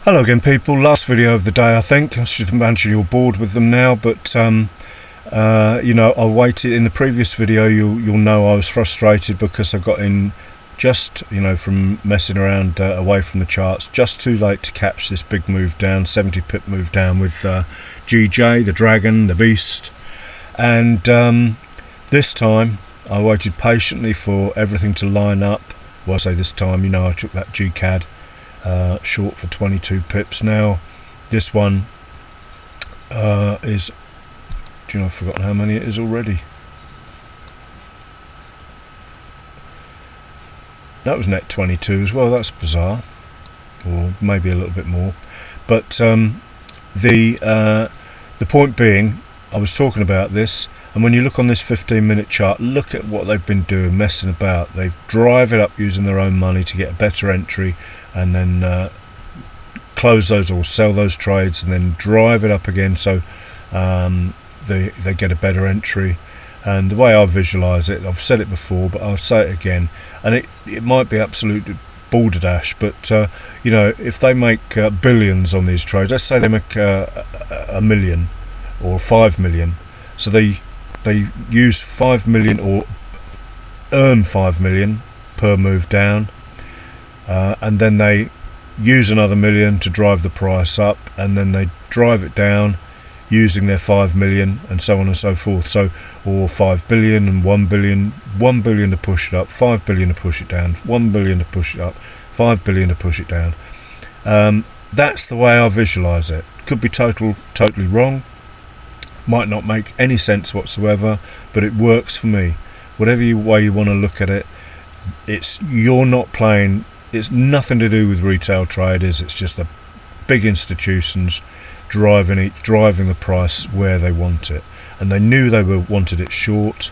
Hello again, people. Last video of the day, I think. I should imagine you're bored with them now, but I waited. In the previous video, you'll know I was frustrated because I got in just from messing around away from the charts, just too late to catch this big move down, 70 pip move down with GJ, the Dragon, the Beast, and this time I waited patiently for everything to line up. Well, I say this time, I took that GCAD short for 22 pips. Now this one is, I've forgotten how many it is already. That was net 22 as well. That's bizarre, or maybe a little bit more. But the point being, I was talking about this, and when you look on this 15-minute chart, look at what they've been doing, messing about. They drive it up using their own money to get a better entry, and then close those or sell those trades, and then drive it up again, so they get a better entry. And the way I visualize it, I've said it before, but I'll say it again, and it might be absolute balderdash, but if they make billions on these trades, let's say they make a million or 5 million, so they use 5 million or earn 5 million per move down, and then they use another million to drive the price up, and then they drive it down using their 5 million, and so on and so forth. So, or 5 billion and 1 billion, 1 billion to push it up, 5 billion to push it down, 1 billion to push it up, 5 billion to push it down. That's the way I visualize it. Could be totally wrong, might not make any sense whatsoever, but it works for me. Whatever way you want to look at it, you're not playing. It's nothing to do with retail traders. It's just the big institutions driving the price where they want it, and they knew they wanted it short,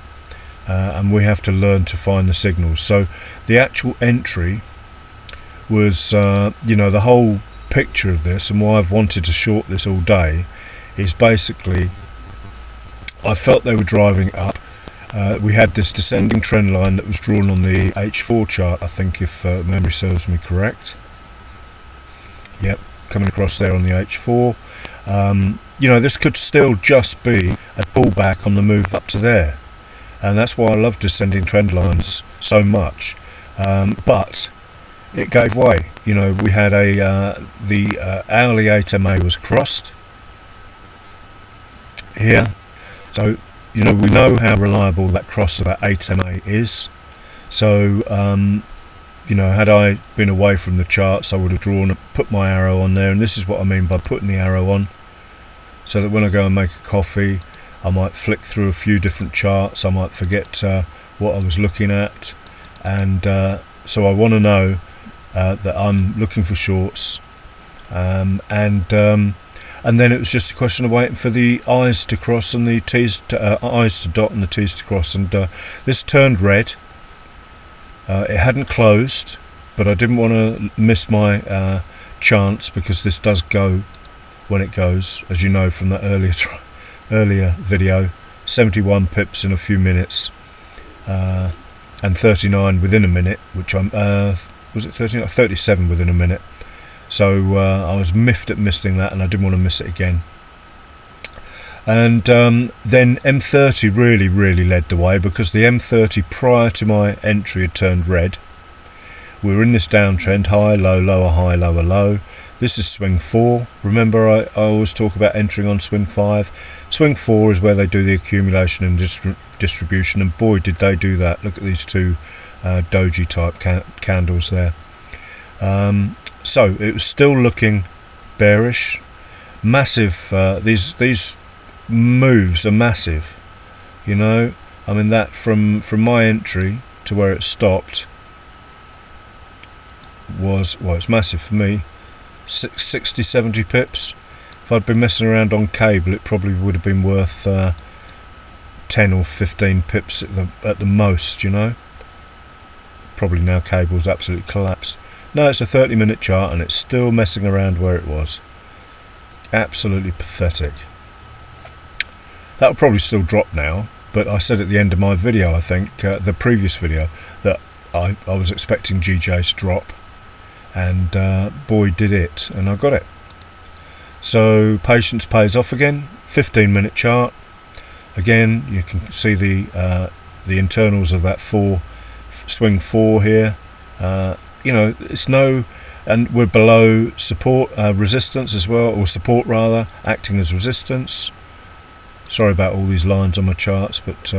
and we have to learn to find the signals. So the actual entry was the whole picture of this, and why I've wanted to short this all day is basically I felt they were driving up. We had this descending trend line that was drawn on the H4 chart, I think, if memory serves me correct. Yep, coming across there on the H4. This could still just be a pullback on the move up to there, and that's why I love descending trend lines so much. But it gave way. We had the hourly 8MA was crossed here, so we know how reliable that cross of that 8MA is. So had I been away from the charts, I would have put my arrow on there, and this is what I mean by putting the arrow on, so that when I go and make a coffee, I might flick through a few different charts, I might forget what I was looking at, and so I want to know that I'm looking for shorts, and then it was just a question of waiting for the I's to cross and the I's to dot and the T's to cross, and this turned red. It hadn't closed, but I didn't want to miss my chance, because this does go when it goes, as you know from that earlier video. 71 pips in a few minutes, and 39 within a minute, which I'm was it 39? 37 within a minute. So I was miffed at missing that, and I didn't want to miss it again. And then M30 really led the way, because the M30 prior to my entry had turned red. We were in this downtrend, high, low, lower, high, lower, low. This is swing 4. Remember, I always talk about entering on swing 5. Swing 4 is where they do the accumulation and distribution, and boy did they do that. Look at these two doji type candles there. So it was still looking bearish, massive. These moves are massive, I mean, that from my entry to where it stopped was, well, it's massive for me, 60-70 pips. If I'd been messing around on cable, it probably would have been worth 10 or 15 pips at the most, probably now cable's absolutely collapsed. No, it's a 30-minute chart, and it's still messing around where it was. Absolutely pathetic. That'll probably still drop now, but I said at the end of my video, I think, the previous video, that I was expecting GJ to drop, and boy did it, and I got it. So patience pays off again. 15-minute chart. Again, you can see the internals of that swing 4 here. You know, it's no, and we're below support, resistance as well, or support rather, acting as resistance. Sorry about all these lines on my charts, but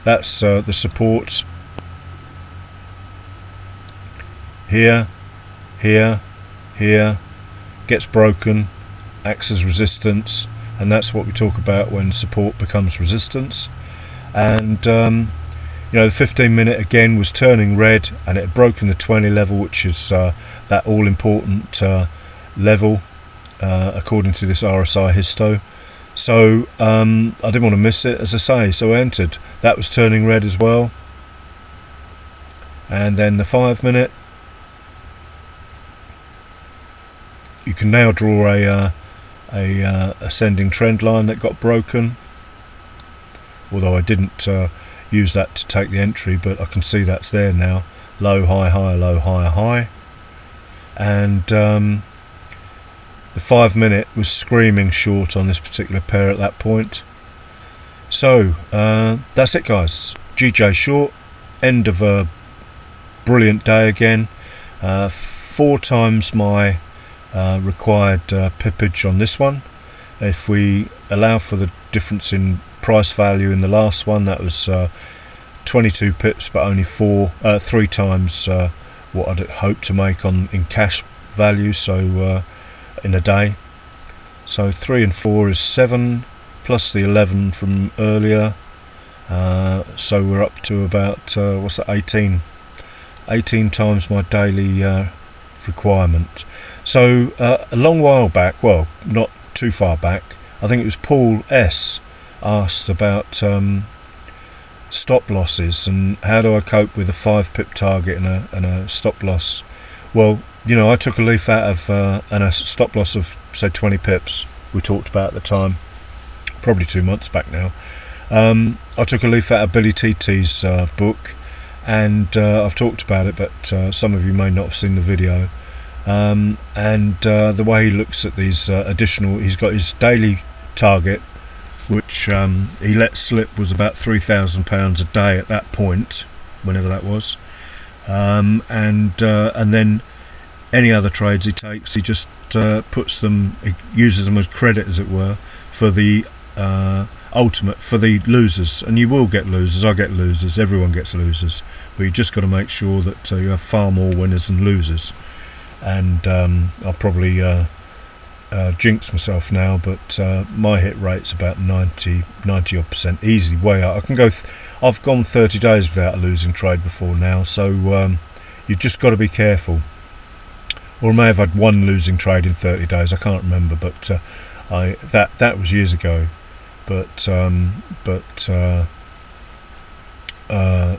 that's the support here, here, here, gets broken, acts as resistance, and that's what we talk about when support becomes resistance. And you know, the 15-minute again was turning red, and it had broken the 20 level, which is that all-important level according to this RSI histo. So I didn't want to miss it, as I say, so I entered. That was turning red as well. And then the 5-minute, you can now draw a ascending trend line that got broken, although I didn't use that to take the entry, but I can see that's there now. Low, high, high, low, high, high. And the 5-minute was screaming short on this particular pair at that point. So that's it, guys. GJ short. End of a brilliant day again. 4 times my required pippage on this one. If we allow for the difference in price value in the last one, that was 22 pips, but only 3 times what I'd hoped to make in cash value, so in a day. So 3 and 4 is 7 plus the 11 from earlier, so we're up to about what's that, 18 times my daily requirement. So a long while back, well, not too far back, I think it was Paul S asked about stop losses and how do I cope with a 5 pip target and a stop loss. Well, you know, I took a leaf out of and a stop loss of say 20 pips we talked about at the time, probably 2 months back now. I took a leaf out of Billy TT's book, and I've talked about it, but some of you may not have seen the video. And the way he looks at these additional, he's got his daily target, which he let slip was about £3,000 a day at that point, whenever that was, and then any other trades he takes, he just puts them, he uses them as credit, as it were, for the ultimate, for the losers. And you will get losers, I get losers, everyone gets losers, but you just got to make sure that you have far more winners than losers. And I'll probably jinx myself now, but my hit rate's about 90 odd percent, easy, way up. I can go I've gone 30 days without a losing trade before now, so you've just got to be careful. Or I may have had one losing trade in 30 days, I can't remember, but that was years ago. But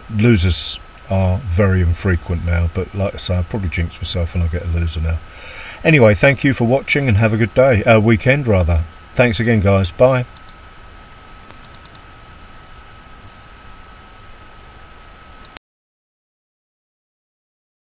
losers are very infrequent now, but like I say, I've probably jinxed myself and I'll get a loser now. Anyway, thank you for watching and have a good day, weekend rather. Thanks again, guys. Bye.